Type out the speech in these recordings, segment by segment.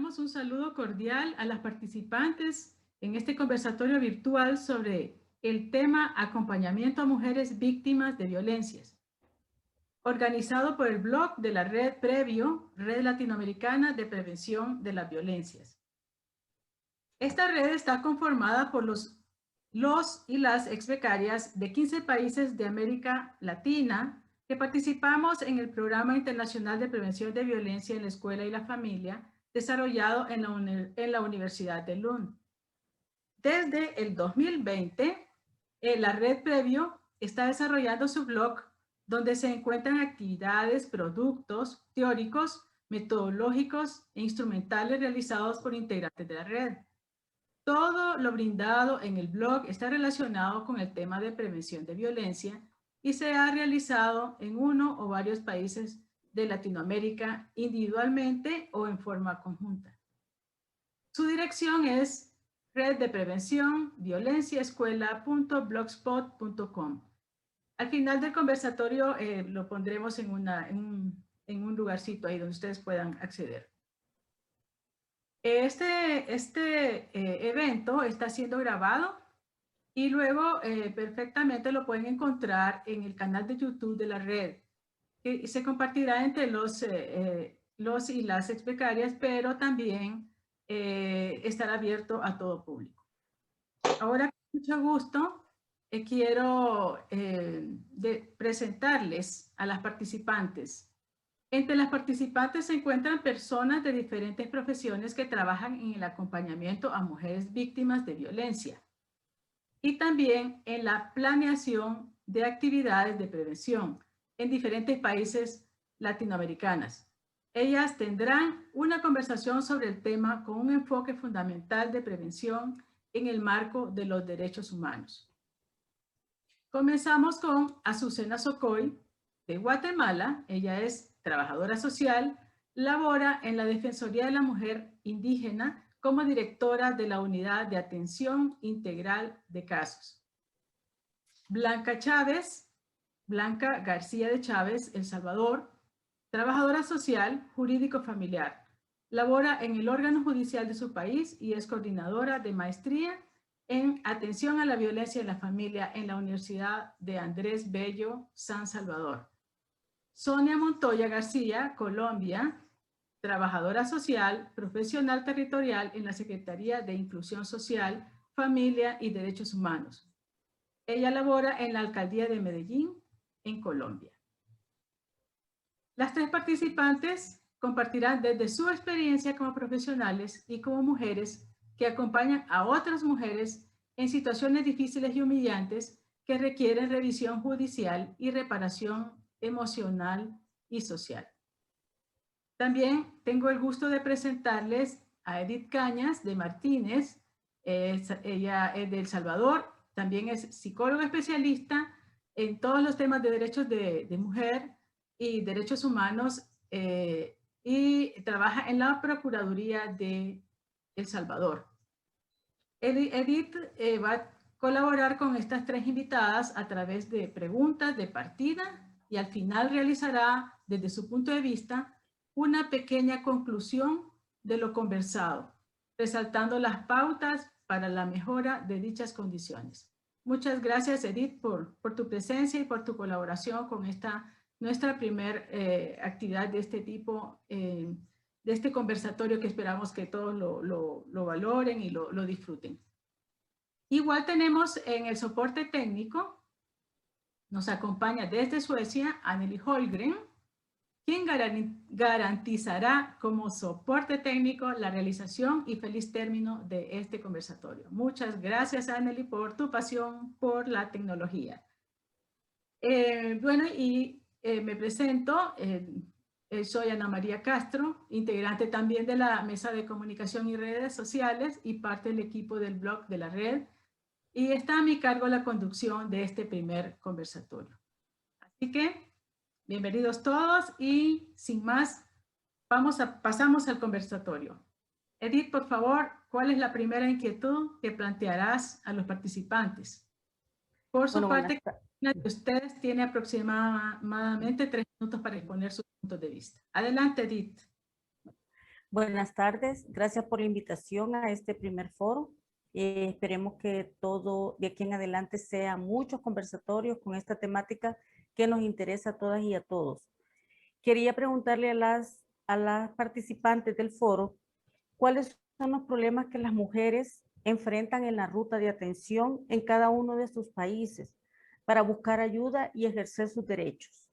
Damos un saludo cordial a las participantes en este conversatorio virtual sobre el tema acompañamiento a mujeres víctimas de violencias, organizado por el blog de la Red Previo, Red Latinoamericana de Prevención de las Violencias. Esta red está conformada por los y las exbecarias de 15 países de América Latina que participamos en el Programa Internacional de Prevención de Violencia en la Escuela y la Familia, desarrollado en la Universidad de Lund. Desde el 2020, la Red Previo está desarrollando su blog donde se encuentran actividades, productos teóricos, metodológicos e instrumentales realizados por integrantes de la red. Todo lo brindado en el blog está relacionado con el tema de prevención de violencia y se ha realizado en uno o varios países de Latinoamérica individualmente o en forma conjunta. Su dirección es reddeprevencionviolenciaescuela.blogspot.com. Al final del conversatorio lo pondremos en un lugarcito ahí donde ustedes puedan acceder. Este evento está siendo grabado y luego perfectamente lo pueden encontrar en el canal de YouTube de la red, que se compartirá entre los y las exbecarias, pero también estará abierto a todo público. Ahora, con mucho gusto, quiero presentarles a las participantes. Entre las participantes se encuentran personas de diferentes profesiones que trabajan en el acompañamiento a mujeres víctimas de violencia y también en la planeación de actividades de prevención en diferentes países latinoamericanos. Ellas tendrán una conversación sobre el tema con un enfoque fundamental de prevención en el marco de los derechos humanos. Comenzamos con Azucena Socoy, de Guatemala. Ella es trabajadora social, labora en la Defensoría de la Mujer Indígena como directora de la Unidad de Atención Integral de Casos. Blanca Chávez, Blanca García de Chávez, El Salvador, trabajadora social, jurídico familiar. Labora en el órgano judicial de su país y es coordinadora de maestría en atención a la violencia en la familia en la Universidad de Andrés Bello, San Salvador. Sonia Montoya García, Colombia, trabajadora social, profesional territorial en la Secretaría de Inclusión Social, Familia y Derechos Humanos. Ella labora en la Alcaldía de Medellín, en Colombia. Las tres participantes compartirán desde su experiencia como profesionales y como mujeres que acompañan a otras mujeres en situaciones difíciles y humillantes que requieren revisión judicial y reparación emocional y social. También tengo el gusto de presentarles a Edith Cañas de Martínez. Ella es de El Salvador, también es psicóloga especialista en todos los temas de derechos de mujer y derechos humanos y trabaja en la Procuraduría de El Salvador. Edith va a colaborar con estas tres invitadas a través de preguntas de partida y al final realizará, desde su punto de vista, una pequeña conclusión de lo conversado, resaltando las pautas para la mejora de dichas condiciones. Muchas gracias, Edith, por tu presencia y por tu colaboración con nuestra primera actividad de este tipo, de este conversatorio que esperamos que todos lo valoren y lo disfruten. Igual tenemos en el soporte técnico, nos acompaña desde Suecia, Anneli Holgren, quien garantizará como soporte técnico la realización y feliz término de este conversatorio. Muchas gracias, Anneli, por tu pasión por la tecnología. Me presento. Soy Ana María Castro, integrante también de la Mesa de Comunicación y Redes Sociales y parte del equipo del blog de la red. Y está a mi cargo la conducción de este primer conversatorio. Así que, bienvenidos todos y sin más, pasamos al conversatorio. Edith, por favor, ¿cuál es la primera inquietud que plantearás a los participantes? Por su parte, cada una de ustedes tiene aproximadamente 3 minutos para exponer sus puntos de vista. Adelante, Edith. Buenas tardes, gracias por la invitación a este primer foro. Esperemos que todo de aquí en adelante sea muchos conversatorios con esta temática que nos interesa a todas y a todos. Quería preguntarle a las participantes del foro, ¿cuáles son los problemas que las mujeres enfrentan en la ruta de atención en cada uno de sus países para buscar ayuda y ejercer sus derechos?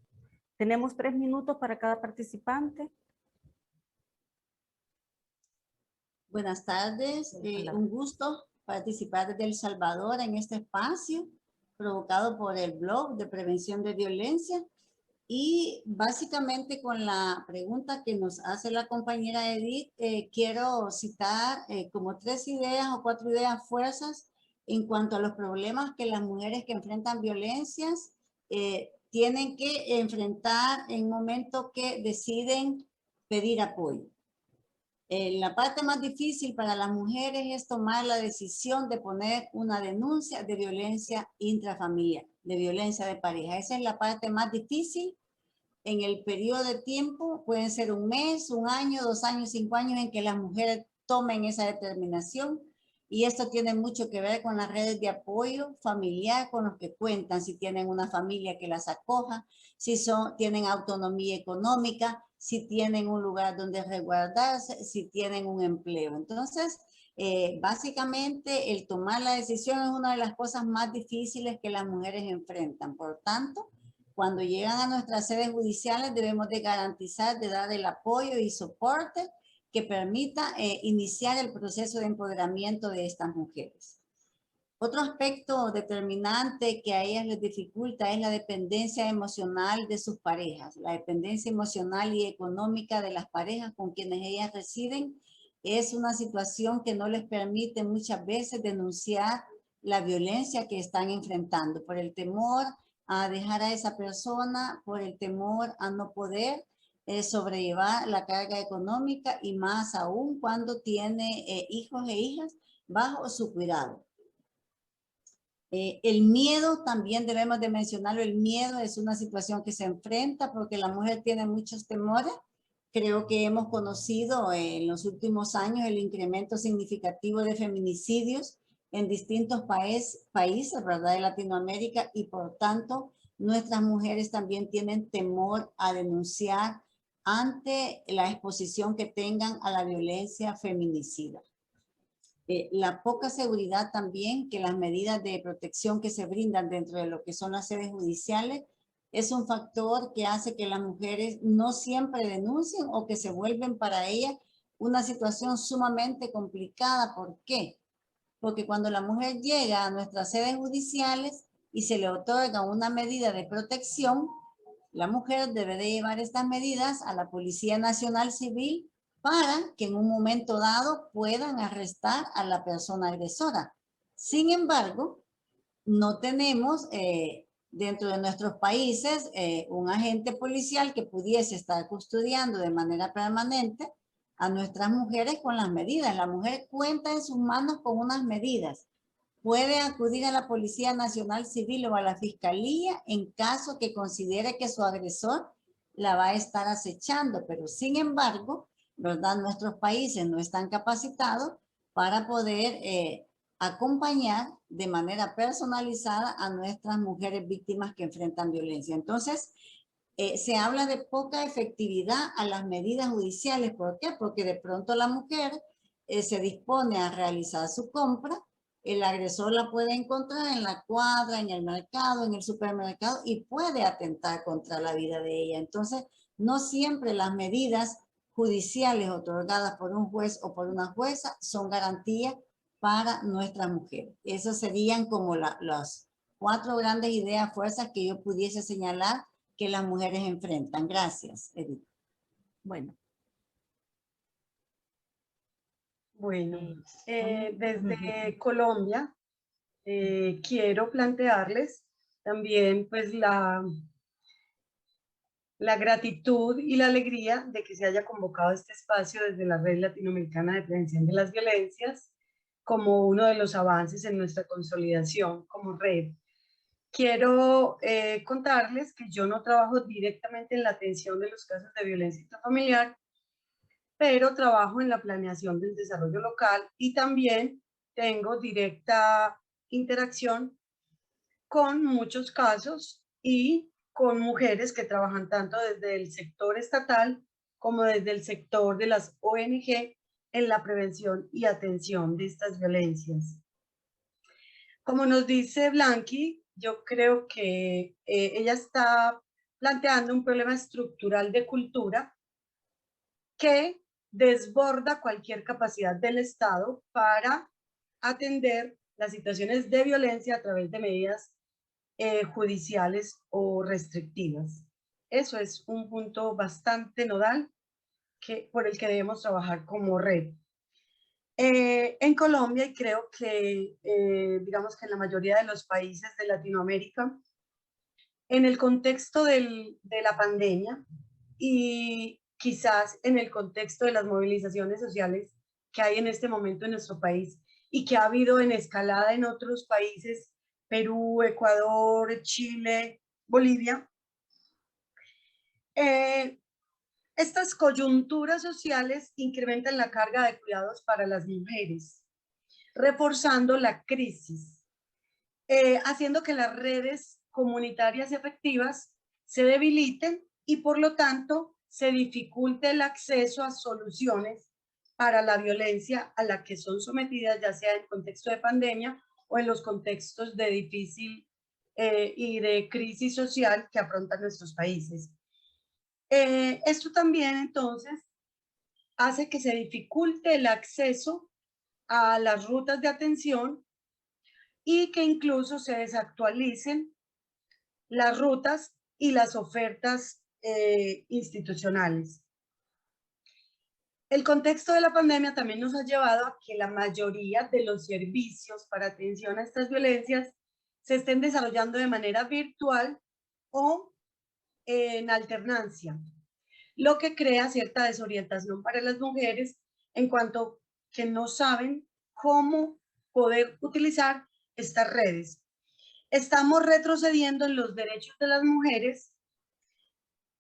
Tenemos 3 minutos para cada participante. Buenas tardes, un gusto participar desde El Salvador en este espacio provocado por el blog de prevención de violencia y básicamente con la pregunta que nos hace la compañera Edith, quiero citar como 3 ideas o 4 ideas fuerzas en cuanto a los problemas que las mujeres que enfrentan violencias tienen que enfrentar en momento que deciden pedir apoyo. La parte más difícil para las mujeres es tomar la decisión de poner una denuncia de violencia intrafamiliar, de violencia de pareja. Esa es la parte más difícil en el periodo de tiempo. Pueden ser 1 mes, 1 año, 2 años, 5 años en que las mujeres tomen esa determinación. Y esto tiene mucho que ver con las redes de apoyo familiar con los que cuentan, si tienen una familia que las acoja, si tienen autonomía económica, si tienen un lugar donde resguardarse, si tienen un empleo. Entonces, básicamente el tomar la decisión es una de las cosas más difíciles que las mujeres enfrentan. Por tanto, cuando llegan a nuestras sedes judiciales debemos de garantizar, de dar el apoyo y soporte que permita iniciar el proceso de empoderamiento de estas mujeres. Otro aspecto determinante que a ellas les dificulta es la dependencia emocional de sus parejas. La dependencia emocional y económica de las parejas con quienes ellas residen es una situación que no les permite muchas veces denunciar la violencia que están enfrentando por el temor a dejar a esa persona, por el temor a no poder sobrellevar la carga económica y más aún cuando tiene hijos e hijas bajo su cuidado. El miedo también debemos de mencionarlo. El miedo es una situación que se enfrenta porque la mujer tiene muchos temores. Creo que hemos conocido en los últimos años el incremento significativo de feminicidios en distintos países, ¿verdad?, de Latinoamérica, y por tanto nuestras mujeres también tienen temor a denunciar ante la exposición que tengan a la violencia feminicida. La poca seguridad también, que las medidas de protección que se brindan dentro de lo que son las sedes judiciales es un factor que hace que las mujeres no siempre denuncien o que se vuelven para ellas una situación sumamente complicada. ¿Por qué? Porque cuando la mujer llega a nuestras sedes judiciales y se le otorga una medida de protección, la mujer debe de llevar estas medidas a la Policía Nacional Civil para que en un momento dado puedan arrestar a la persona agresora. Sin embargo, no tenemos dentro de nuestros países un agente policial que pudiese estar custodiando de manera permanente a nuestras mujeres con las medidas. La mujer cuenta en sus manos con unas medidas. Puede acudir a la Policía Nacional Civil o a la Fiscalía en caso que considere que su agresor la va a estar acechando, pero sin embargo, ¿verdad?, nuestros países no están capacitados para poder acompañar de manera personalizada a nuestras mujeres víctimas que enfrentan violencia. Entonces, se habla de poca efectividad a las medidas judiciales. ¿Por qué? Porque de pronto la mujer se dispone a realizar su compra, el agresor la puede encontrar en la cuadra, en el mercado, en el supermercado y puede atentar contra la vida de ella. Entonces, no siempre las medidas judiciales otorgadas por un juez o por una jueza son garantías para nuestras mujeres. Esas serían como las 4 grandes ideas, fuerzas que yo pudiese señalar que las mujeres enfrentan. Gracias, Edith. Bueno. Bueno, desde Colombia quiero plantearles también pues la gratitud y la alegría de que se haya convocado este espacio desde la Red Latinoamericana de Prevención de las Violencias como uno de los avances en nuestra consolidación como red. Quiero contarles que yo no trabajo directamente en la atención de los casos de violencia intrafamiliar, pero trabajo en la planeación del desarrollo local y también tengo directa interacción con muchos casos y con mujeres que trabajan tanto desde el sector estatal como desde el sector de las ONG en la prevención y atención de estas violencias. Como nos dice Blanqui, yo creo que ella está planteando un problema estructural de cultura que desborda cualquier capacidad del Estado para atender las situaciones de violencia a través de medidas judiciales o restrictivas. Eso es un punto bastante nodal por el que debemos trabajar como red. En Colombia, y creo que digamos que en la mayoría de los países de Latinoamérica, en el contexto de la pandemia y quizás en el contexto de las movilizaciones sociales que hay en este momento en nuestro país y que ha habido en escalada en otros países, Perú, Ecuador, Chile, Bolivia, estas coyunturas sociales incrementan la carga de cuidados para las mujeres, reforzando la crisis, haciendo que las redes comunitarias efectivas se debiliten y por lo tanto se dificulte el acceso a soluciones para la violencia a la que son sometidas, ya sea en contexto de pandemia o en los contextos de difícil y de crisis social que afrontan nuestros países. Esto también entonces hace que se dificulte el acceso a las rutas de atención y que incluso se desactualicen las rutas y las ofertas institucionales. El contexto de la pandemia también nos ha llevado a que la mayoría de los servicios para atención a estas violencias se estén desarrollando de manera virtual o en alternancia, lo que crea cierta desorientación para las mujeres en cuanto que no saben cómo poder utilizar estas redes. Estamos retrocediendo en los derechos de las mujeres,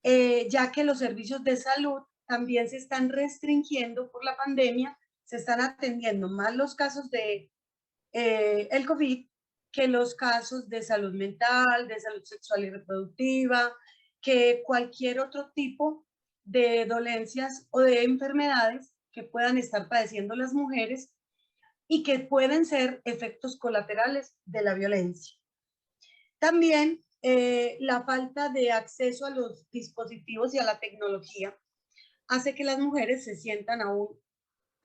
ya que los servicios de salud también se están restringiendo por la pandemia, se están atendiendo más los casos de el COVID que los casos de salud mental, de salud sexual y reproductiva, que cualquier otro tipo de dolencias o de enfermedades que puedan estar padeciendo las mujeres y que pueden ser efectos colaterales de la violencia. También la falta de acceso a los dispositivos y a la tecnología hace que las mujeres se sientan aún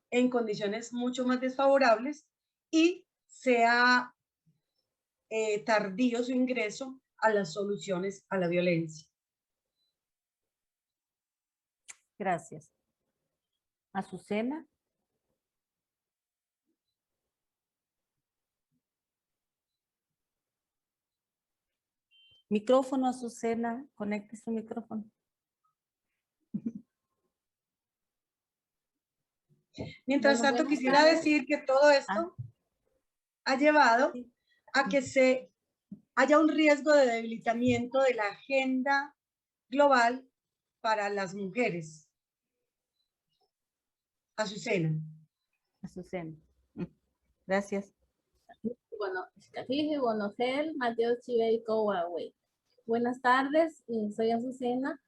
en condiciones mucho más desfavorables y sea tardío su ingreso a las soluciones a la violencia. Gracias. Azucena. Micrófono, Azucena. Conecte su micrófono. Mientras tanto, quisiera decir que todo esto ha llevado a que haya un riesgo de debilitamiento de la agenda global para las mujeres. Azucena. Azucena. Gracias. Bueno, Bonogel, Mateo Chiveico, Huawei. Buenas tardes, soy Azucena.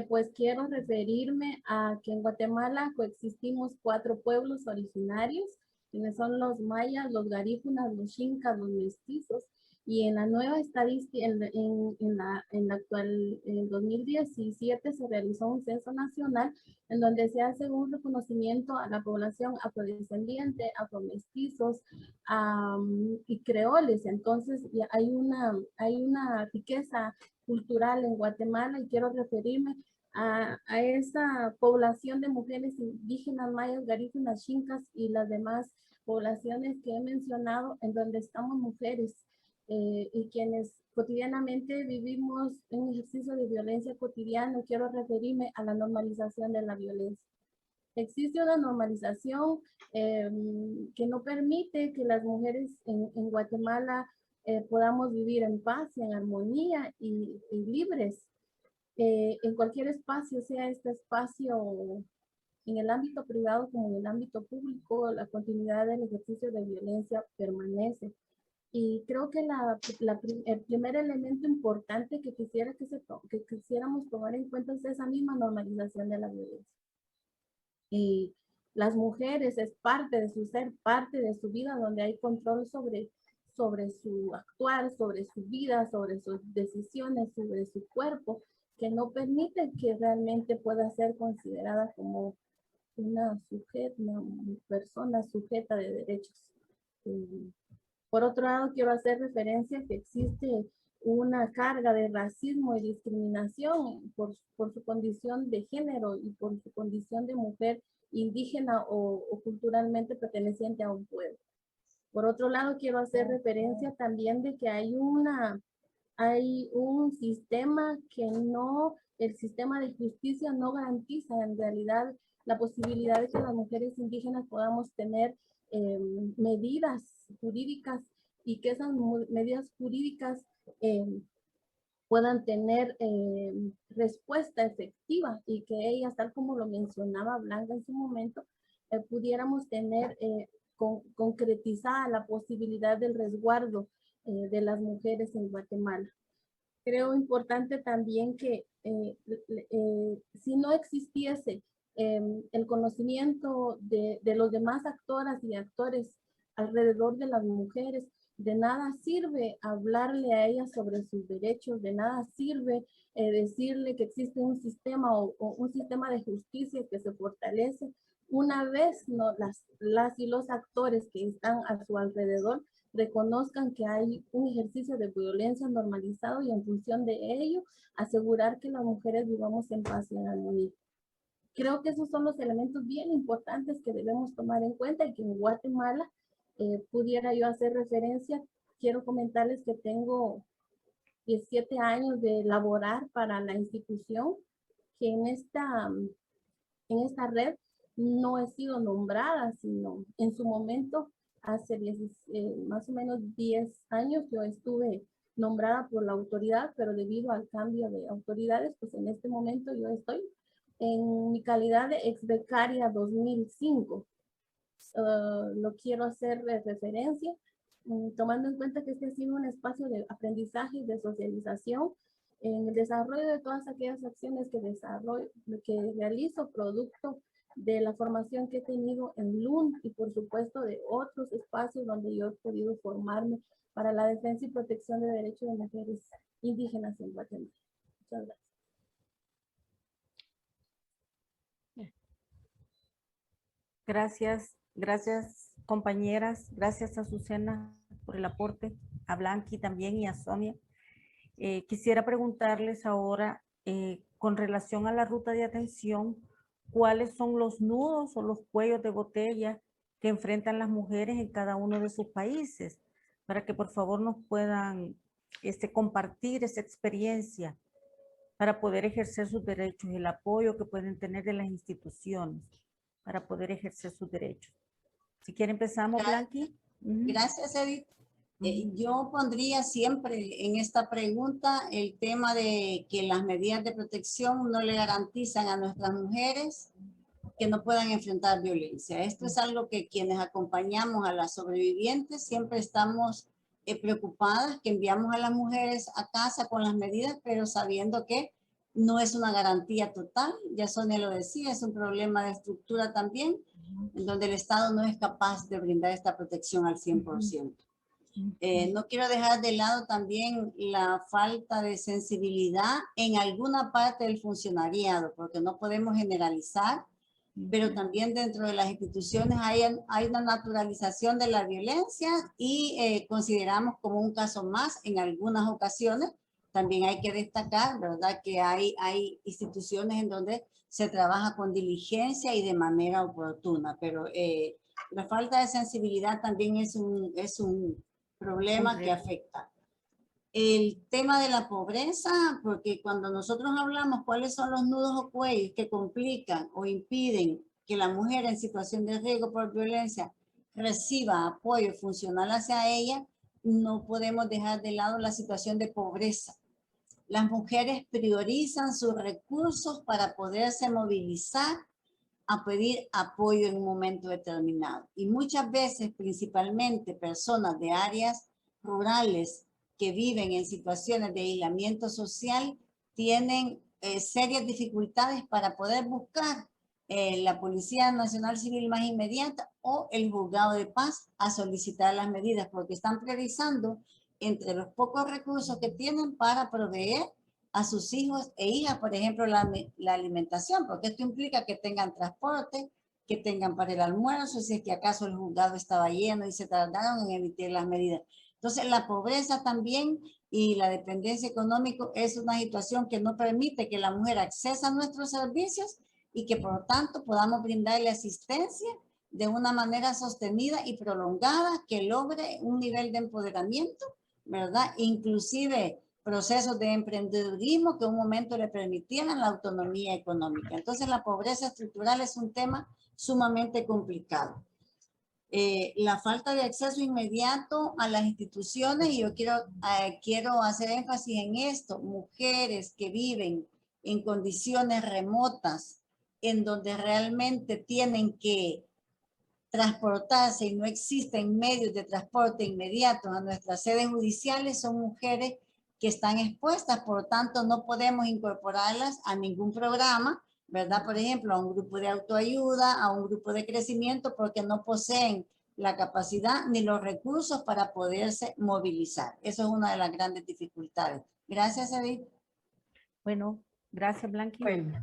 Pues quiero referirme a que en Guatemala coexistimos 4 pueblos originarios, quienes son los mayas, los garífunas, los xincas, los mestizos, y en la nueva estadística, en la actual, en 2017 se realizó un censo nacional en donde se hace un reconocimiento a la población afrodescendiente, afromestizos y creoles. Entonces hay una riqueza cultural en Guatemala y quiero referirme a esa población de mujeres indígenas, mayas, garífunas, xincas y las demás poblaciones que he mencionado, en donde estamos mujeres y quienes cotidianamente vivimos un ejercicio de violencia cotidiano. Quiero referirme a la normalización de la violencia. Existe una normalización que no permite que las mujeres en Guatemala podamos vivir en paz, en armonía y libres en cualquier espacio, sea este espacio en el ámbito privado como en el ámbito público, la continuidad del ejercicio de violencia permanece. Y creo que el primer elemento importante que quisiéramos tomar en cuenta es esa misma normalización de la violencia. Y las mujeres es parte de su ser, parte de su vida, donde hay control sobre su actuar, sobre su vida, sobre sus decisiones, sobre su cuerpo, que no permite que realmente pueda ser considerada como una persona sujeta de derechos. Por otro lado, quiero hacer referencia a que existe una carga de racismo y discriminación por su condición de género y por su condición de mujer indígena o culturalmente perteneciente a un pueblo. Por otro lado, quiero hacer referencia también de que hay un sistema el sistema de justicia no garantiza en realidad la posibilidad de que las mujeres indígenas podamos tener medidas jurídicas y que esas medidas jurídicas puedan tener respuesta efectiva y que ellas, tal como lo mencionaba Blanca en su momento, pudiéramos tener concretizada la posibilidad del resguardo de las mujeres en Guatemala. Creo importante también que si no existiese el conocimiento de los demás actoras y actores alrededor de las mujeres, de nada sirve hablarle a ellas sobre sus derechos, de nada sirve decirle que existe un sistema o un sistema de justicia que se fortalece una vez las y los actores que están a su alrededor reconozcan que hay un ejercicio de violencia normalizado y en función de ello asegurar que las mujeres vivamos en paz y en armonía. Creo que esos son los elementos bien importantes que debemos tomar en cuenta y que en Guatemala pudiera yo hacer referencia. Quiero comentarles que tengo 17 años de laborar para la institución, que en esta red no he sido nombrada, sino en su momento, hace más o menos 10 años, yo estuve nombrada por la autoridad, pero debido al cambio de autoridades, pues en este momento yo estoy en mi calidad de ex becaria 2005. Lo quiero hacer referencia, tomando en cuenta que este ha sido un espacio de aprendizaje y de socialización en el desarrollo de todas aquellas acciones que realizo producto de la formación que he tenido en LUN y por supuesto de otros espacios donde yo he podido formarme para la defensa y protección de derechos de mujeres indígenas en Guatemala. Muchas gracias. Gracias compañeras, gracias a Azucena por el aporte, a Blanqui también y a Sonia. Quisiera preguntarles ahora, con relación a la ruta de atención, ¿cuáles son los nudos o los cuellos de botella que enfrentan las mujeres en cada uno de sus países? Para que por favor nos puedan compartir esa experiencia para poder ejercer sus derechos, el apoyo que pueden tener de las instituciones para poder ejercer sus derechos. Si quiere empezamos, Blanqui. Gracias, Edith. Yo pondría siempre en esta pregunta el tema de que las medidas de protección no le garantizan a nuestras mujeres que no puedan enfrentar violencia. Esto es algo que quienes acompañamos a las sobrevivientes siempre estamos preocupadas, que enviamos a las mujeres a casa con las medidas, pero sabiendo que no es una garantía total. Ya Sonia lo decía, es un problema de estructura también, en donde el Estado no es capaz de brindar esta protección al 100%. No quiero dejar de lado también la falta de sensibilidad en alguna parte del funcionariado, porque no podemos generalizar, pero también dentro de las instituciones hay una naturalización de la violencia y consideramos como un caso más en algunas ocasiones. También hay que destacar, ¿verdad?, que hay instituciones en donde se trabaja con diligencia y de manera oportuna, pero la falta de sensibilidad también es un problema que afecta. El tema de la pobreza, porque cuando nosotros hablamos cuáles son los nudos o cuellos que complican o impiden que la mujer en situación de riesgo por violencia reciba apoyo funcional hacia ella, no podemos dejar de lado la situación de pobreza. Las mujeres priorizan sus recursos para poderse movilizar a pedir apoyo en un momento determinado. Y muchas veces, principalmente personas de áreas rurales que viven en situaciones de aislamiento social, tienen serias dificultades para poder buscar la Policía Nacional Civil más inmediata o el juzgado de paz a solicitar las medidas, porque están priorizando entre los pocos recursos que tienen para proveer a sus hijos e hijas, por ejemplo, la alimentación, porque esto implica que tengan transporte, que tengan para el almuerzo, si es que acaso el juzgado estaba lleno y se tardaron en emitir las medidas. Entonces, la pobreza también y la dependencia económica es una situación que no permite que la mujer acceda a nuestros servicios y que por lo tanto podamos brindarle asistencia de una manera sostenida y prolongada que logre un nivel de empoderamiento, ¿verdad? Inclusive procesos de emprendedurismo que en un momento le permitieran la autonomía económica. Entonces la pobreza estructural es un tema sumamente complicado. La falta de acceso inmediato a las instituciones, y yo quiero hacer énfasis en esto, mujeres que viven en condiciones remotas, en donde realmente tienen que transportarse y no existen medios de transporte inmediatos a nuestras sedes judiciales, son mujeres que están expuestas, por lo tanto no podemos incorporarlas a ningún programa, ¿verdad? Por ejemplo, a un grupo de autoayuda, a un grupo de crecimiento, porque no poseen la capacidad ni los recursos para poderse movilizar. Eso es una de las grandes dificultades. Gracias, Edith. Bueno, gracias, Blanqui. Bueno,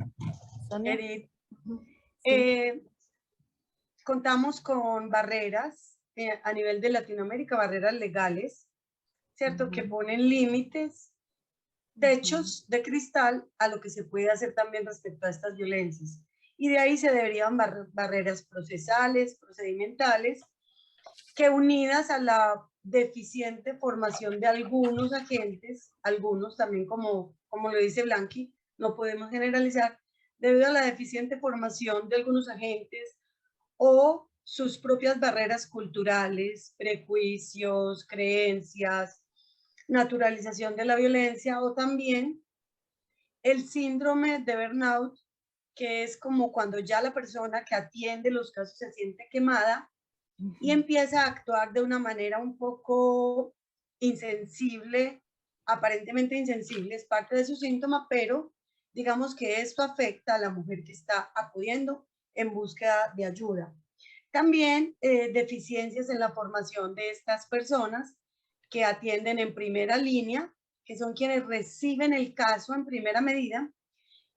Sonia. Edith, Sí. contamos con barreras a nivel de Latinoamérica, barreras legales, ¿cierto? Que ponen límites, techos de cristal a lo que se puede hacer también respecto a estas violencias. Y de ahí se deberían barreras procesales, procedimentales, que unidas a la deficiente formación de algunos agentes, algunos también como lo dice Blanqui, no podemos generalizar, debido a la deficiente formación de algunos agentes o sus propias barreras culturales, prejuicios, creencias, naturalización de la violencia, o también el síndrome de burnout, que es como cuando ya la persona que atiende los casos se siente quemada y empieza a actuar de una manera un poco insensible, aparentemente insensible, es parte de su síntoma, pero digamos que esto afecta a la mujer que está acudiendo en búsqueda de ayuda. También deficiencias en la formación de estas personas que atienden en primera línea, que son quienes reciben el caso en primera medida,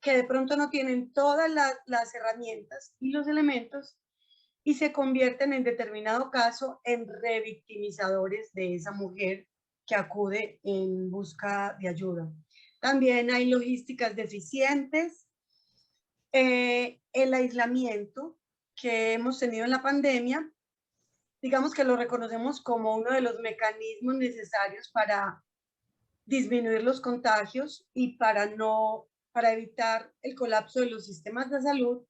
que de pronto no tienen todas las herramientas y los elementos y se convierten en determinado caso en revictimizadores de esa mujer que acude en busca de ayuda. También hay logísticas deficientes, el aislamiento que hemos tenido en la pandemia, digamos que lo reconocemos como uno de los mecanismos necesarios para disminuir los contagios y para evitar el colapso de los sistemas de salud,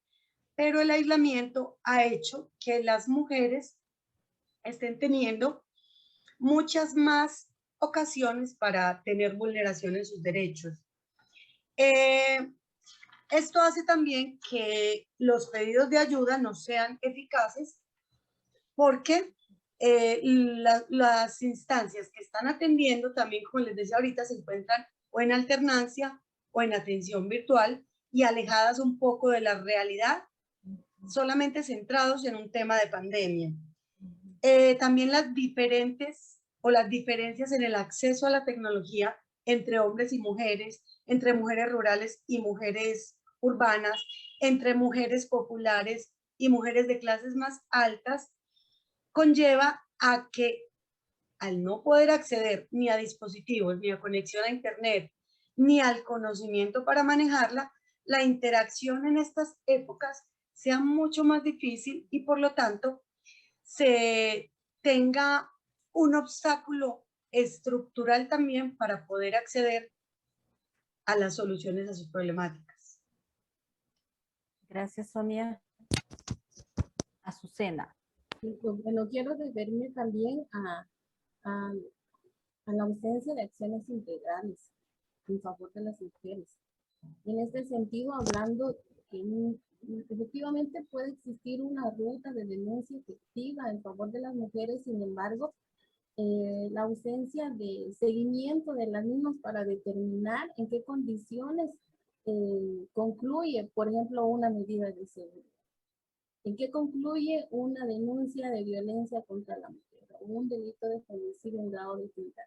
pero el aislamiento ha hecho que las mujeres estén teniendo muchas más ocasiones para tener vulneración en sus derechos. Esto hace también que los pedidos de ayuda no sean eficaces porque las instancias que están atendiendo también, como les decía ahorita, se encuentran o en alternancia o en atención virtual y alejadas un poco de la realidad, solamente centrados en un tema de pandemia. También las diferencias en el acceso a la tecnología entre hombres y mujeres, entre mujeres rurales y mujeres urbanas, entre mujeres populares y mujeres de clases más altas, conlleva a que al no poder acceder ni a dispositivos, ni a conexión a internet, ni al conocimiento para manejarla, la interacción en estas épocas sea mucho más difícil y por lo tanto se tenga un obstáculo estructural también para poder acceder a las soluciones a sus problemáticas. Gracias, Sonia. Azucena. Pues, bueno, quiero referirme también a la ausencia de acciones integrales en favor de las mujeres. En este sentido, hablando efectivamente puede existir una ruta de denuncia efectiva en favor de las mujeres, sin embargo, la ausencia de seguimiento de las mismas para determinar en qué condiciones concluye, por ejemplo, una medida de seguridad. ¿En qué concluye una denuncia de violencia contra la mujer o un delito de femicidio en grado de crueldad?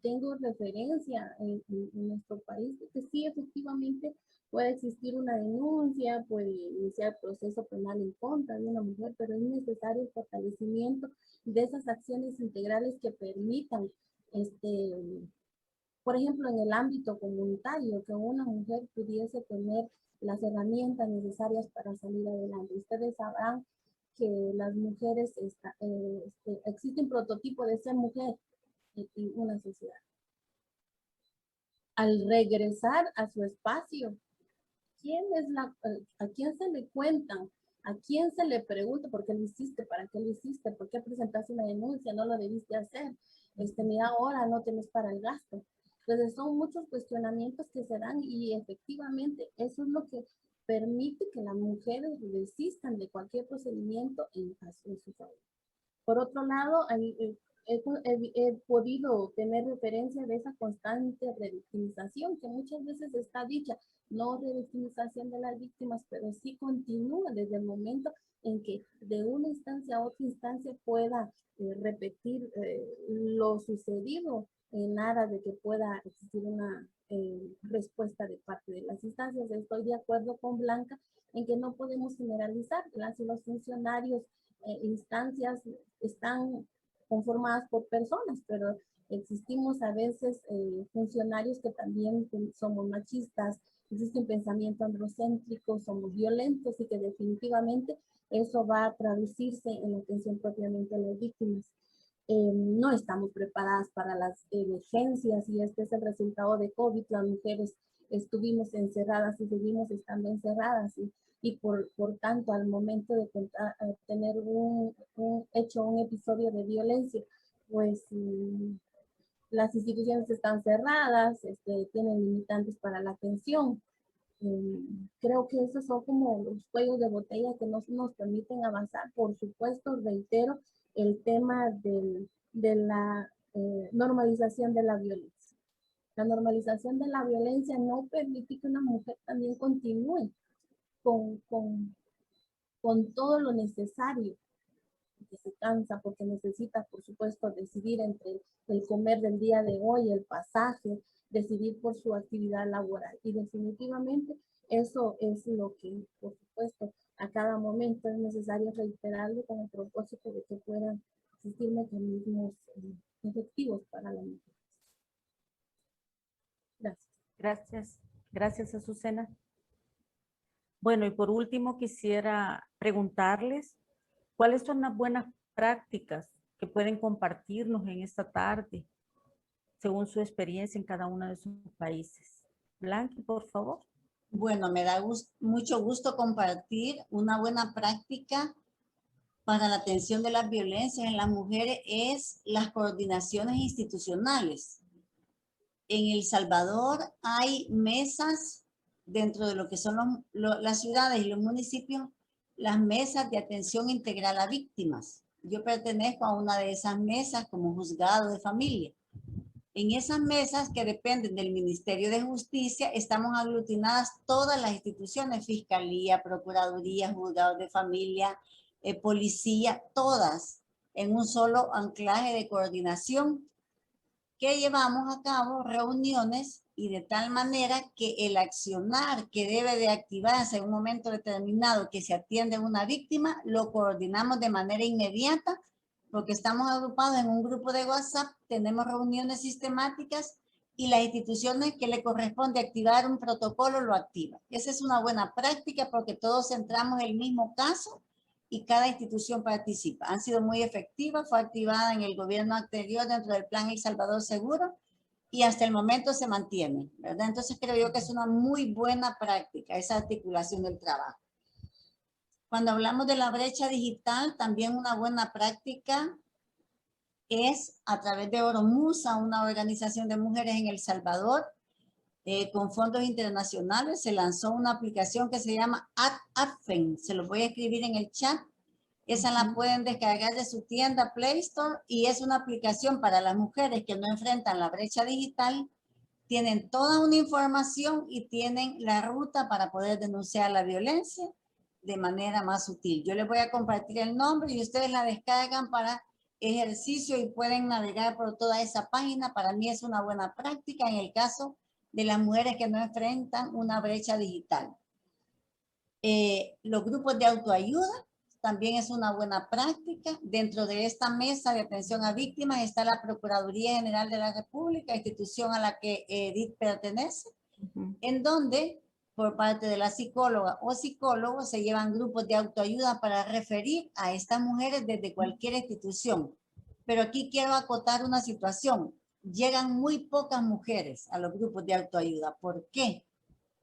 Tengo referencia en nuestro país de que sí, efectivamente puede existir una denuncia, puede iniciar proceso penal en contra de una mujer, pero es necesario el fortalecimiento de esas acciones integrales que permitan, por ejemplo, en el ámbito comunitario, que una mujer pudiese tener las herramientas necesarias para salir adelante. Ustedes sabrán que las mujeres, existe un prototipo de ser mujer en una sociedad. Al regresar a su espacio, ¿a quién se le cuentan? ¿A quién se le pregunta por qué lo hiciste? ¿Para qué lo hiciste? ¿Por qué presentaste una denuncia? No lo debiste hacer. Mira, ahora no tienes para el gasto. Entonces son muchos cuestionamientos que se dan y efectivamente eso es lo que permite que las mujeres desistan de cualquier procedimiento en su favor. Por otro lado, he podido tener referencia de esa constante revictimización que muchas veces está dicha, no revictimización de las víctimas, pero sí continúa desde el momento en que de una instancia a otra instancia pueda repetir lo sucedido en aras de que pueda existir una respuesta de parte de las instancias. Estoy de acuerdo con Blanca en que no podemos generalizar. Las y los funcionarios, instancias están conformadas por personas, pero existimos a veces funcionarios que también somos machistas, existe un pensamiento androcéntrico, somos violentos y que definitivamente eso va a traducirse en la atención propiamente a las víctimas. No estamos preparadas para las emergencias y este es el resultado de COVID. Las mujeres estuvimos encerradas y seguimos estando encerradas y por tanto al momento de tener un episodio de violencia, pues las instituciones están cerradas, tienen limitantes para la atención. Creo que esos son como los cuellos de botella que nos permiten avanzar. Por supuesto, reitero, el tema de la normalización de la violencia. La normalización de la violencia no permite que una mujer también continúe con todo lo necesario, que se cansa porque necesita, por supuesto, decidir entre el comer del día de hoy, el pasaje, decidir por su actividad laboral. Y definitivamente eso es lo que, por supuesto, a cada momento es necesario reiterarlo con el propósito de que puedan existir mecanismos efectivos para la mujer. Gracias. Gracias. Gracias, Azucena. Bueno, y por último quisiera preguntarles cuáles son las buenas prácticas que pueden compartirnos en esta tarde, según su experiencia en cada uno de sus países. Blanqui, por favor. Bueno, me da mucho gusto compartir una buena práctica para la atención de las violencias en las mujeres es las coordinaciones institucionales. En El Salvador hay mesas dentro de lo que son las ciudades y los municipios, las mesas de atención integral a víctimas. Yo pertenezco a una de esas mesas como juzgado de familia. En esas mesas que dependen del Ministerio de Justicia estamos aglutinadas todas las instituciones, Fiscalía, Procuraduría, Juzgados de Familia, Policía, todas en un solo anclaje de coordinación que llevamos a cabo reuniones y de tal manera que el accionar que debe de activarse en un momento determinado que se atiende a una víctima, lo coordinamos de manera inmediata porque estamos agrupados en un grupo de WhatsApp, tenemos reuniones sistemáticas y las instituciones que le corresponde activar un protocolo lo activan. Esa es una buena práctica porque todos centramos el mismo caso y cada institución participa. Han sido muy efectivas, fue activada en el gobierno anterior dentro del plan El Salvador Seguro y hasta el momento se mantiene, ¿verdad? Entonces creo yo que es una muy buena práctica esa articulación del trabajo. Cuando hablamos de la brecha digital, también una buena práctica es a través de Oromusa, una organización de mujeres en El Salvador, con fondos internacionales. Se lanzó una aplicación que se llama AdFem. Se lo voy a escribir en el chat. Esa la pueden descargar de su tienda Play Store y es una aplicación para las mujeres que no enfrentan la brecha digital. Tienen toda una información y tienen la ruta para poder denunciar la violencia de manera más sutil. Yo les voy a compartir el nombre y ustedes la descargan para ejercicio y pueden navegar por toda esa página. Para mí es una buena práctica en el caso de las mujeres que no enfrentan una brecha digital. Los grupos de autoayuda también es una buena práctica. Dentro de esta mesa de atención a víctimas está la Procuraduría General de la República, institución a la que Edith pertenece, en donde por parte de la psicóloga o psicólogo se llevan grupos de autoayuda para referir a estas mujeres desde cualquier institución. Pero aquí quiero acotar una situación. Llegan muy pocas mujeres a los grupos de autoayuda. ¿Por qué?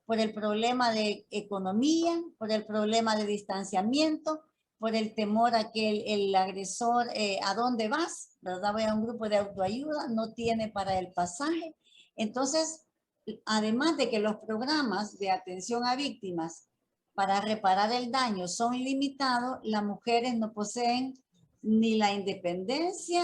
Por el problema de economía, por el problema de distanciamiento, por el temor a que el agresor, ¿a dónde vas? ¿Verdad? Voy a un grupo de autoayuda, no tiene para el pasaje. Entonces, además de que los programas de atención a víctimas para reparar el daño son limitados, las mujeres no poseen ni la independencia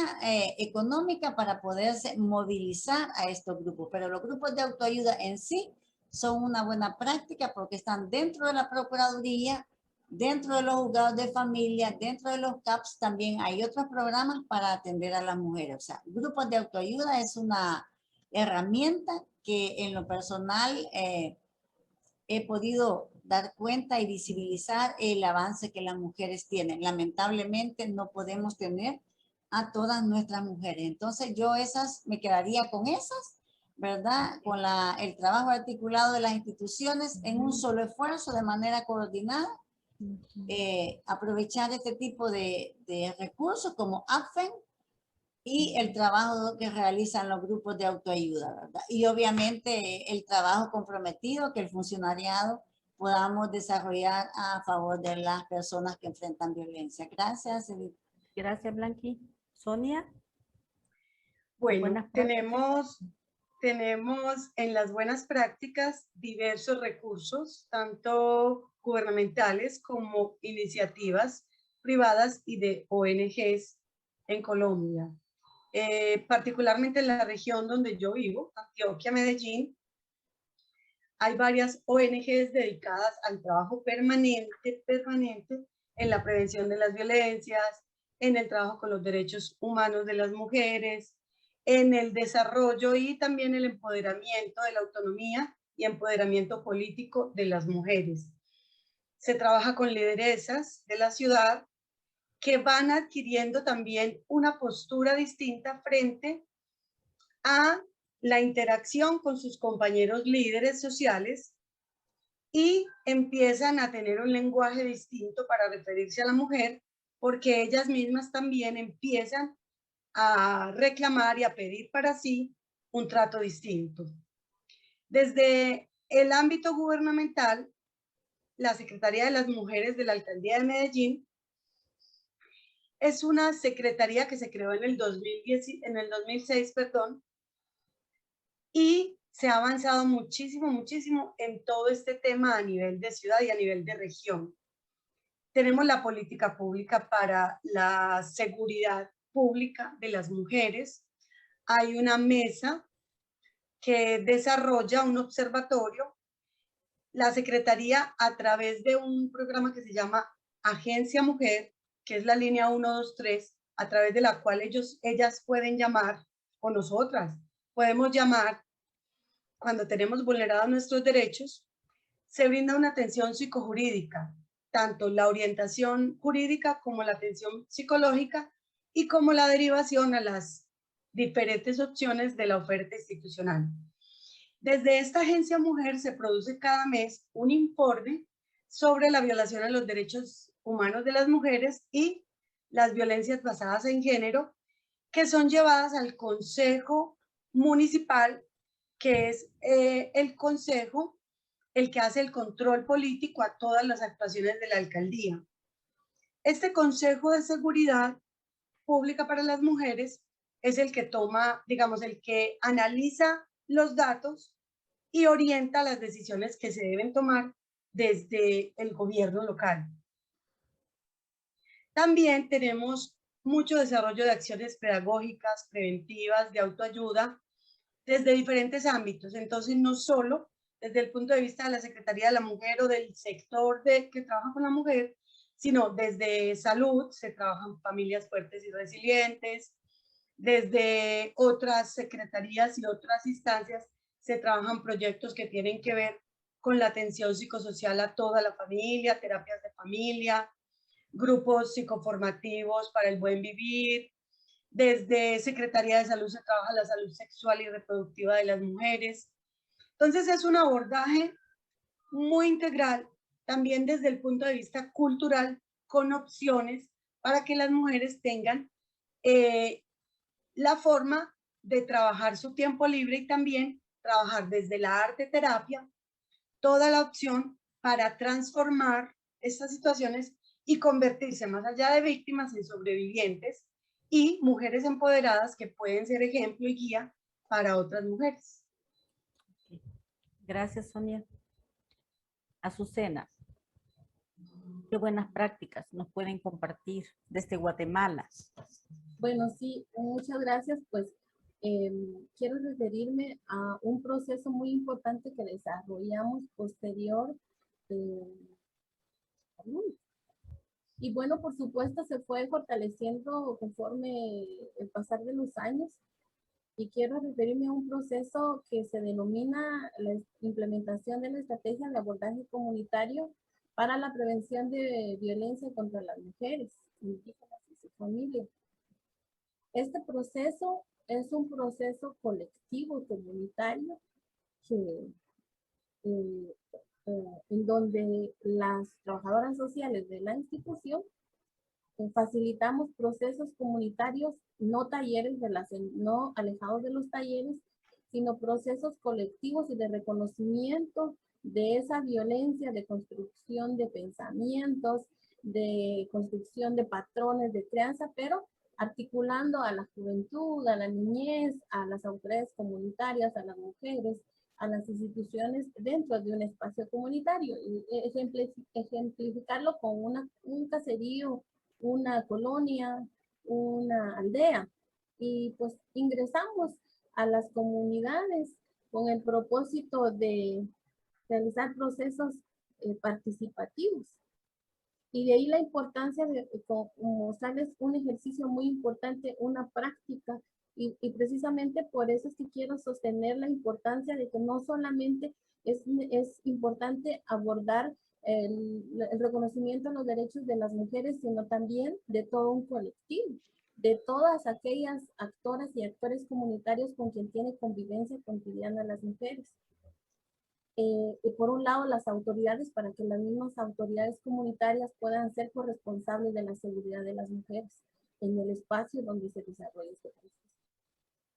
económica para poderse movilizar a estos grupos. Pero los grupos de autoayuda en sí son una buena práctica porque están dentro de la Procuraduría, dentro de los juzgados de familia, dentro de los CAPS también hay otros programas para atender a las mujeres. O sea, grupos de autoayuda es una herramienta que en lo personal he podido dar cuenta y visibilizar el avance que las mujeres tienen. Lamentablemente no podemos tener a todas nuestras mujeres. Entonces yo me quedaría con esas, ¿verdad? Con el trabajo articulado de las instituciones en un solo esfuerzo de manera coordinada. Aprovechar este tipo de recursos como AFEN y el trabajo que realizan los grupos de autoayuda, ¿verdad? Y obviamente el trabajo comprometido que el funcionariado podamos desarrollar a favor de las personas que enfrentan violencia. Gracias, Edith. Gracias, Blanqui. Sonia. Bueno, tenemos en las buenas prácticas diversos recursos, tanto gubernamentales como iniciativas privadas y de ONGs en Colombia. Particularmente en la región donde yo vivo, Antioquia, Medellín, hay varias ONGs dedicadas al trabajo permanente en la prevención de las violencias, en el trabajo con los derechos humanos de las mujeres, en el desarrollo y también el empoderamiento de la autonomía y empoderamiento político de las mujeres. Se trabaja con lideresas de la ciudad que van adquiriendo también una postura distinta frente a la interacción con sus compañeros líderes sociales y empiezan a tener un lenguaje distinto para referirse a la mujer porque ellas mismas también empiezan a reclamar y a pedir para sí un trato distinto. Desde el ámbito gubernamental, la Secretaría de las Mujeres de la Alcaldía de Medellín es una secretaría que se creó en el 2006, y se ha avanzado muchísimo en todo este tema a nivel de ciudad y a nivel de región. Tenemos la política pública para la seguridad pública de las mujeres. Hay una mesa que desarrolla un observatorio. La Secretaría, a través de un programa que se llama Agencia Mujer, que es la línea 123, a través de la cual ellas pueden llamar, o nosotras podemos llamar cuando tenemos vulnerados nuestros derechos, se brinda una atención psicojurídica, tanto la orientación jurídica como la atención psicológica y como la derivación a las diferentes opciones de la oferta institucional. Desde esta Agencia Mujer se produce cada mes un informe sobre la violación a los derechos humanos de las mujeres y las violencias basadas en género, que son llevadas al Consejo Municipal, que es el consejo el que hace el control político a todas las actuaciones de la alcaldía. Este Consejo de Seguridad Pública para las Mujeres es el que toma, digamos, el que analiza los datos y orienta las decisiones que se deben tomar desde el gobierno local. También tenemos mucho desarrollo de acciones pedagógicas, preventivas, de autoayuda, desde diferentes ámbitos. Entonces, no solo desde el punto de vista de la Secretaría de la Mujer o del sector que trabaja con la mujer, sino desde salud, se trabajan familias fuertes y resilientes, desde otras secretarías y otras instancias se trabajan proyectos que tienen que ver con la atención psicosocial a toda la familia, terapias de familia, grupos psicoformativos para el buen vivir. Desde Secretaría de Salud se trabaja la salud sexual y reproductiva de las mujeres. Entonces es un abordaje muy integral, también desde el punto de vista cultural, con opciones para que las mujeres tengan la forma de trabajar su tiempo libre y también trabajar desde la arte terapia, toda la opción para transformar estas situaciones y convertirse más allá de víctimas en sobrevivientes y mujeres empoderadas que pueden ser ejemplo y guía para otras mujeres. Gracias, Sonia. Azucena, ¿qué buenas prácticas nos pueden compartir desde Guatemala? Bueno, sí, muchas gracias. Pues quiero referirme a un proceso muy importante que desarrollamos posterior. Y bueno, por supuesto, se fue fortaleciendo conforme el pasar de los años. Y quiero referirme a un proceso que se denomina la implementación de la estrategia de abordaje comunitario para la prevención de violencia contra las mujeres indígenas y su familia. Este proceso es un proceso colectivo, comunitario, que, en donde las trabajadoras sociales de la institución facilitamos procesos comunitarios, no talleres, no alejados de los talleres, sino procesos colectivos y de reconocimiento de esa violencia, de construcción de pensamientos, de construcción de patrones de crianza, pero articulando a la juventud, a la niñez, a las autoridades comunitarias, a las mujeres, a las instituciones dentro de un espacio comunitario. Y ejemplificarlo con un caserío, una colonia, una aldea. Y pues ingresamos a las comunidades con el propósito de realizar procesos participativos. Y de ahí la importancia de mostrarles un ejercicio muy importante, una práctica, y precisamente por eso es que quiero sostener la importancia de que no solamente es importante abordar el reconocimiento de los derechos de las mujeres, sino también de todo un colectivo, de todas aquellas actoras y actores comunitarios con quien tiene convivencia cotidiana las mujeres. Y por un lado las autoridades, para que las mismas autoridades comunitarias puedan ser corresponsables de la seguridad de las mujeres en el espacio donde se desarrolla este proceso.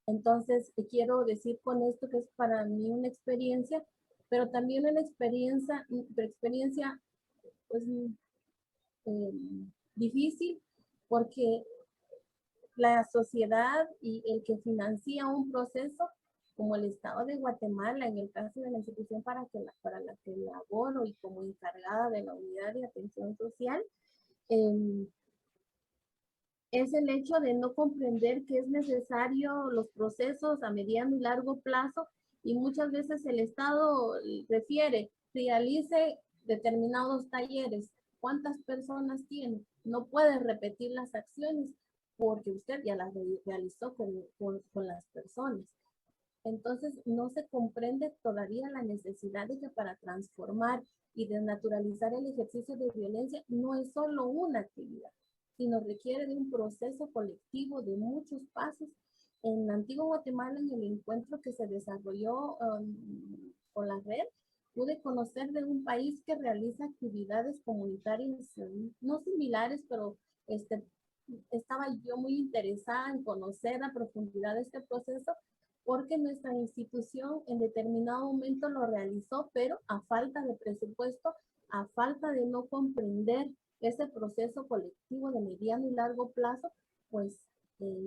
Entonces, quiero decir con esto que es para mí una experiencia, pero también una experiencia pues, difícil, porque la sociedad y el que financia un proceso como el Estado de Guatemala, en el caso de la institución para la que laboro y como encargada de la unidad de atención social, es el hecho de no comprender que es necesario los procesos a mediano y largo plazo, y muchas veces el Estado refiere, realice determinados talleres. ¿Cuántas personas tiene? No puede repetir las acciones porque usted ya las realizó con las personas. Entonces, no se comprende todavía la necesidad de que para transformar y desnaturalizar el ejercicio de violencia no es solo una actividad, sino requiere de un proceso colectivo de muchos pasos. En Antigua Guatemala, en el encuentro que se desarrolló con la red, pude conocer de un país que realiza actividades comunitarias no similares, pero estaba yo muy interesada en conocer a profundidad este proceso, porque nuestra institución en determinado momento lo realizó, pero a falta de presupuesto, a falta de no comprender ese proceso colectivo de mediano y largo plazo, pues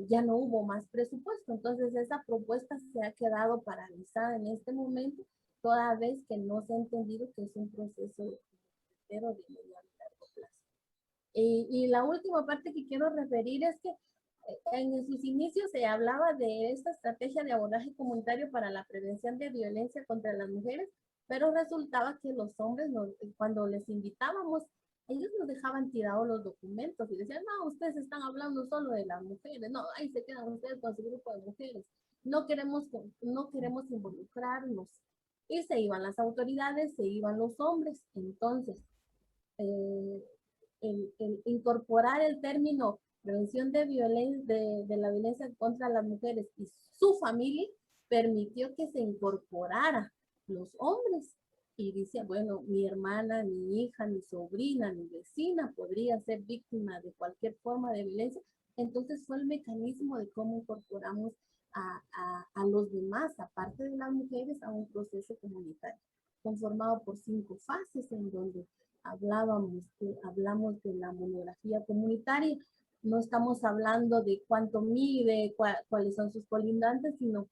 ya no hubo más presupuesto. Entonces esa propuesta se ha quedado paralizada en este momento, toda vez que no se ha entendido que es un proceso de mediano y largo plazo. Y la última parte que quiero referir es que en sus inicios se hablaba de esta estrategia de abordaje comunitario para la prevención de violencia contra las mujeres, pero resultaba que los hombres, cuando les invitábamos, ellos nos dejaban tirados los documentos y decían, no, ustedes están hablando solo de las mujeres, no, ahí se quedan ustedes con su grupo de mujeres, no queremos involucrarnos. Y se iban las autoridades, se iban los hombres. Entonces, el incorporar el término prevención de la violencia contra las mujeres y su familia permitió que se incorporara los hombres y decía, bueno, mi hermana, mi hija, mi sobrina, mi vecina podría ser víctima de cualquier forma de violencia. Entonces fue el mecanismo de cómo incorporamos a los demás, aparte de las mujeres, a un proceso comunitario, conformado por 5 fases en donde hablamos de la monografía comunitaria. No estamos hablando de cuánto mide, cuáles son sus colindantes, sino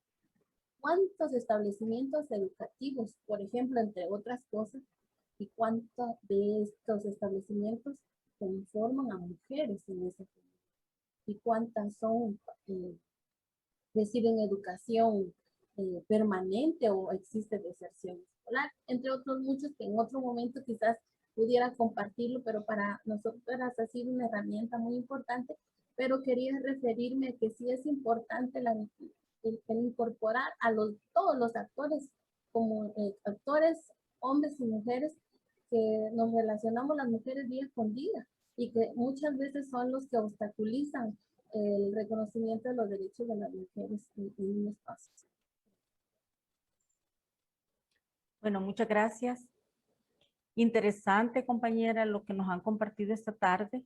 cuántos establecimientos educativos, por ejemplo, entre otras cosas, y cuántos de estos establecimientos conforman a mujeres en esa comunidad, y cuántas son, reciben educación permanente o existe deserción escolar, entre otros muchos que en otro momento quizás pudiera compartirlo, pero para nosotros ha sido una herramienta muy importante, pero quería referirme a que sí es importante el incorporar a todos los actores, como actores, hombres y mujeres, que nos relacionamos las mujeres día con día y que muchas veces son los que obstaculizan el reconocimiento de los derechos de las mujeres en un espacio. Bueno, muchas gracias. Interesante, compañera, lo que nos han compartido esta tarde.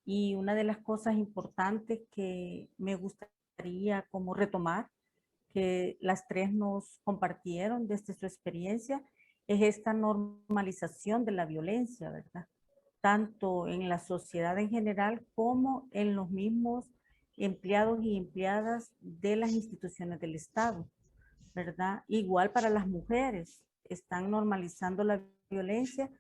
Y una de las cosas importantes que me gustaría como retomar, que las tres nos compartieron desde su experiencia, es esta normalización de la violencia, ¿verdad? Tanto en la sociedad en general como en los mismos empleados y empleadas de las instituciones del Estado, ¿verdad? Igual para las mujeres, están normalizando la violencia.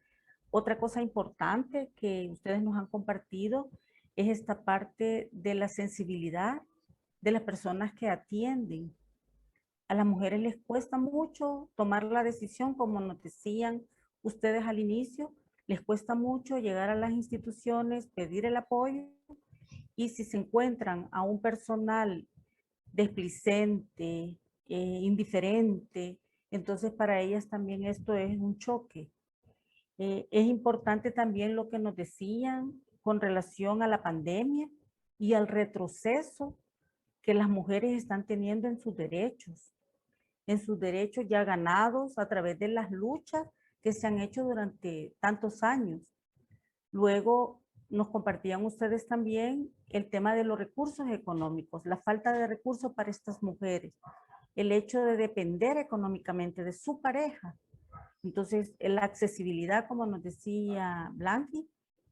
Otra cosa importante que ustedes nos han compartido es esta parte de la sensibilidad de las personas que atienden. A las mujeres les cuesta mucho tomar la decisión, como nos decían ustedes al inicio, les cuesta mucho llegar a las instituciones, pedir el apoyo, y si se encuentran a un personal desplicente, indiferente, entonces para ellas también esto es un choque. Es importante también lo que nos decían con relación a la pandemia y al retroceso que las mujeres están teniendo en sus derechos ya ganados a través de las luchas que se han hecho durante tantos años. Luego nos compartían ustedes también el tema de los recursos económicos, la falta de recursos para estas mujeres, el hecho de depender económicamente de su pareja. Entonces, la accesibilidad, como nos decía Blanqui,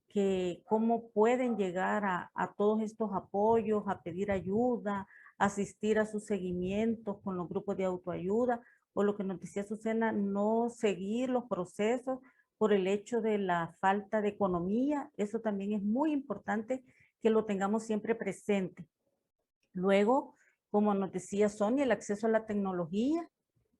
que cómo pueden llegar a todos estos apoyos, a pedir ayuda, asistir a sus seguimientos con los grupos de autoayuda, o lo que nos decía Susana, no seguir los procesos por el hecho de la falta de economía. Eso también es muy importante que lo tengamos siempre presente. Luego, como nos decía Sonia, el acceso a la tecnología,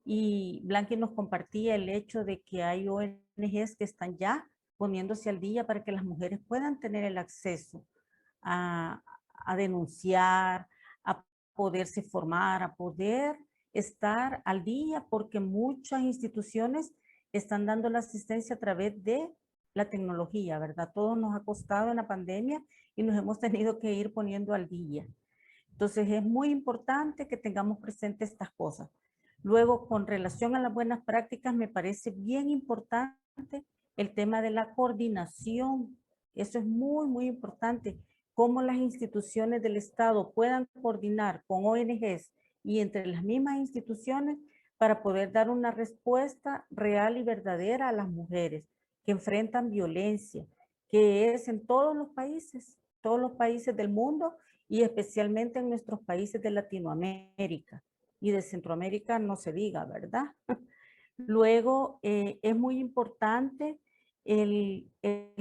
y Blanqui nos compartía el hecho de que hay ONGs que están ya poniéndose al día para que las mujeres puedan tener el acceso a denunciar, a poderse formar, a poder estar al día, porque muchas instituciones están dando la asistencia a través de la tecnología, ¿verdad? Todo nos ha costado en la pandemia y nos hemos tenido que ir poniendo al día. Entonces es muy importante que tengamos presente estas cosas. Luego, con relación a las buenas prácticas, me parece bien importante el tema de la coordinación. Eso es muy, muy importante. Cómo las instituciones del Estado puedan coordinar con ONGs y entre las mismas instituciones para poder dar una respuesta real y verdadera a las mujeres que enfrentan violencia, que es en todos los países del mundo y especialmente en nuestros países de Latinoamérica. Y de Centroamérica no se diga, ¿verdad? Luego, es muy importante el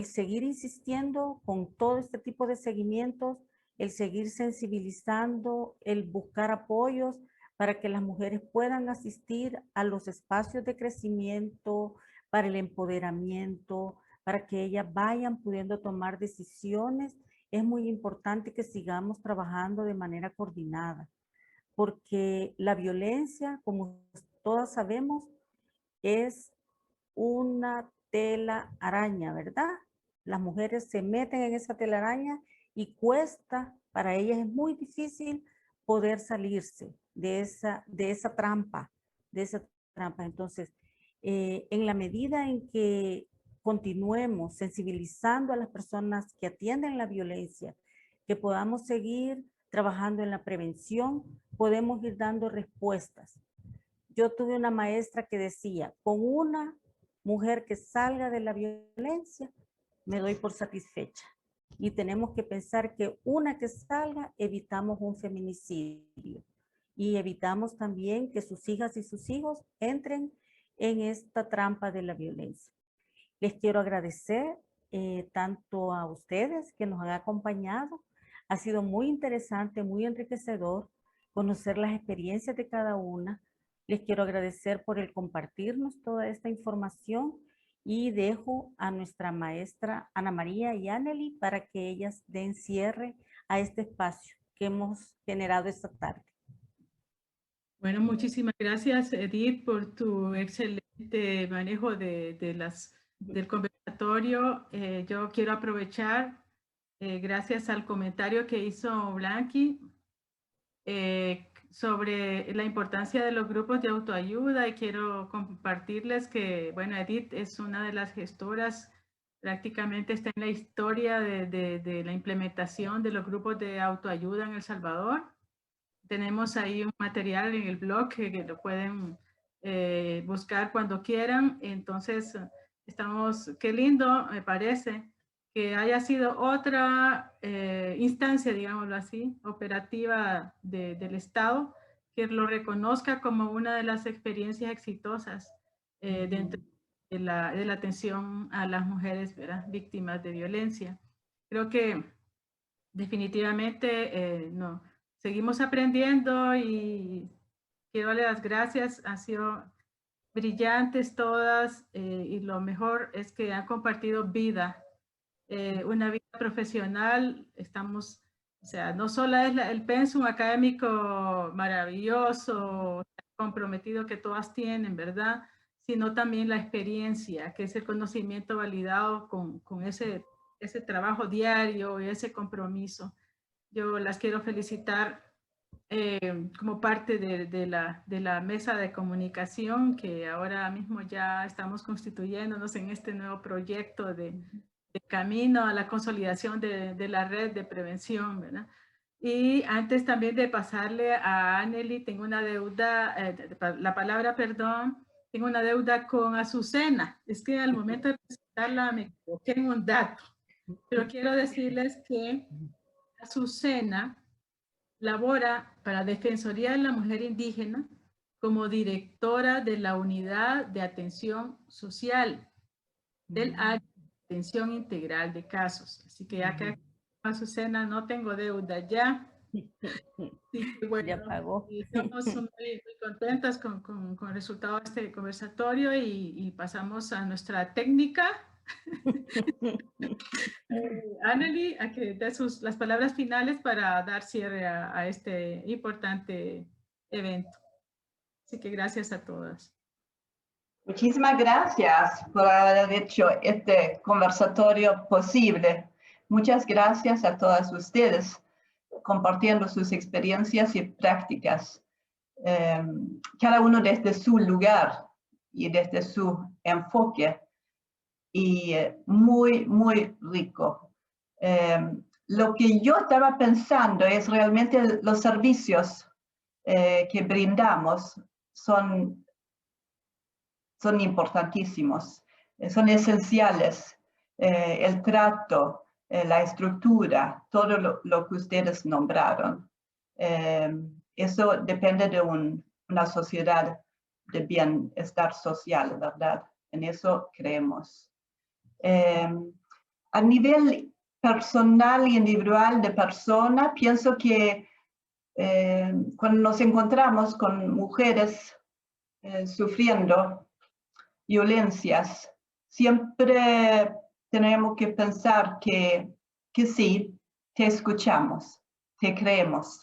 seguir insistiendo con todo este tipo de seguimientos, el seguir sensibilizando, el buscar apoyos para que las mujeres puedan asistir a los espacios de crecimiento, para el empoderamiento, para que ellas vayan pudiendo tomar decisiones. Es muy importante que sigamos trabajando de manera coordinada, porque la violencia, como todas sabemos, es una tela araña, ¿verdad? Las mujeres se meten en esa telaraña y cuesta, para ellas es muy difícil poder salirse de esa trampa, Entonces, en la medida en que continuemos sensibilizando a las personas que atienden la violencia, que podamos seguir trabajando en la prevención, podemos ir dando respuestas. Yo tuve una maestra que decía, con una mujer que salga de la violencia, me doy por satisfecha. Y tenemos que pensar que una que salga, evitamos un feminicidio. Y evitamos también que sus hijas y sus hijos entren en esta trampa de la violencia. Les quiero agradecer tanto a ustedes que nos han acompañado. Ha sido muy interesante, muy enriquecedor conocer las experiencias de cada una. Les quiero agradecer por el compartirnos toda esta información y dejo a nuestra maestra Ana María y Anneli para que ellas den cierre a este espacio que hemos generado esta tarde. Bueno, muchísimas gracias, Edith, por tu excelente manejo del conversatorio. Yo quiero aprovechar, gracias al comentario que hizo Blanqui, sobre la importancia de los grupos de autoayuda, y quiero compartirles que, bueno, Edith es una de las gestoras, prácticamente está en la historia de la implementación de los grupos de autoayuda en El Salvador. Tenemos ahí un material en el blog que lo pueden buscar cuando quieran. Entonces, qué lindo me parece que haya sido otra instancia, digámoslo así, operativa del Estado, que lo reconozca como una de las experiencias exitosas dentro de la atención a las mujeres, ¿verdad?, víctimas de violencia. Creo que definitivamente seguimos aprendiendo y quiero darle las gracias. Han sido brillantes todas y lo mejor es que han compartido vida, una vida profesional. Estamos, o sea, no solo es el pensum académico maravilloso, comprometido que todas tienen, ¿verdad?, sino también la experiencia, que es el conocimiento validado con ese trabajo diario y ese compromiso. Yo las quiero felicitar como parte de la mesa de comunicación, que ahora mismo ya estamos constituyéndonos en este nuevo proyecto de camino a la consolidación de la red de prevención, ¿verdad? Y antes también de pasarle a Anneli, tengo una deuda, tengo una deuda con Azucena. Es que al momento de presentarla me equivoqué en un dato, pero quiero decirles que Azucena labora para Defensoría de la Mujer Indígena como directora de la Unidad de Atención Social del área de atención integral de casos. Así que acá, Azucena, no tengo deuda ya. Sí, bueno, Ya pagó. Estamos muy contentas con el resultado de este conversatorio y pasamos a nuestra técnica. Anneli, a que dé las palabras finales para dar cierre a este importante evento. Así que gracias a todas. Muchísimas gracias por haber hecho este conversatorio posible. Muchas gracias a todas ustedes compartiendo sus experiencias y prácticas, cada uno desde su lugar y desde su enfoque, y muy, muy rico. Lo que yo estaba pensando es realmente los servicios que brindamos son importantísimos, son esenciales. El trato, la estructura, todo lo que ustedes nombraron. Eso depende de una sociedad de bienestar social, ¿verdad? En eso creemos. A nivel personal y individual de persona, pienso que cuando nos encontramos con mujeres sufriendo violencias, siempre tenemos que pensar que sí, te escuchamos, te creemos,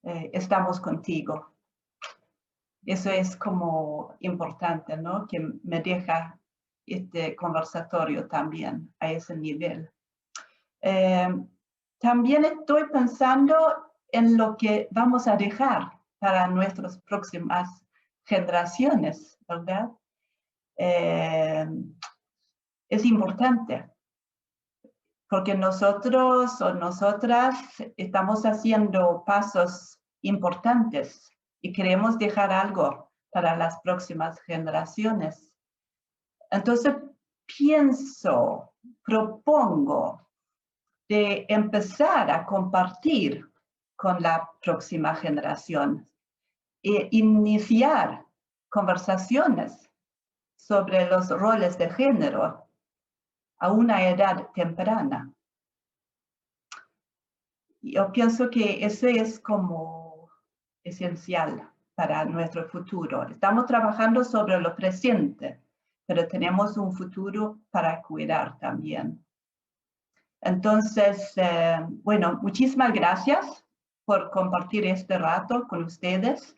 estamos contigo. Eso es como importante, ¿no? Que me deja este conversatorio también a ese nivel. También estoy pensando en lo que vamos a dejar para nuestras próximas generaciones, ¿verdad? Es importante, porque nosotros o nosotras estamos haciendo pasos importantes y queremos dejar algo para las próximas generaciones. Entonces, propongo de empezar a compartir con la próxima generación e iniciar conversaciones sobre los roles de género a una edad temprana. Yo pienso que eso es como esencial para nuestro futuro. Estamos trabajando sobre lo presente, pero tenemos un futuro para cuidar también. Entonces, bueno, muchísimas gracias por compartir este rato con ustedes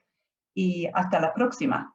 y hasta la próxima.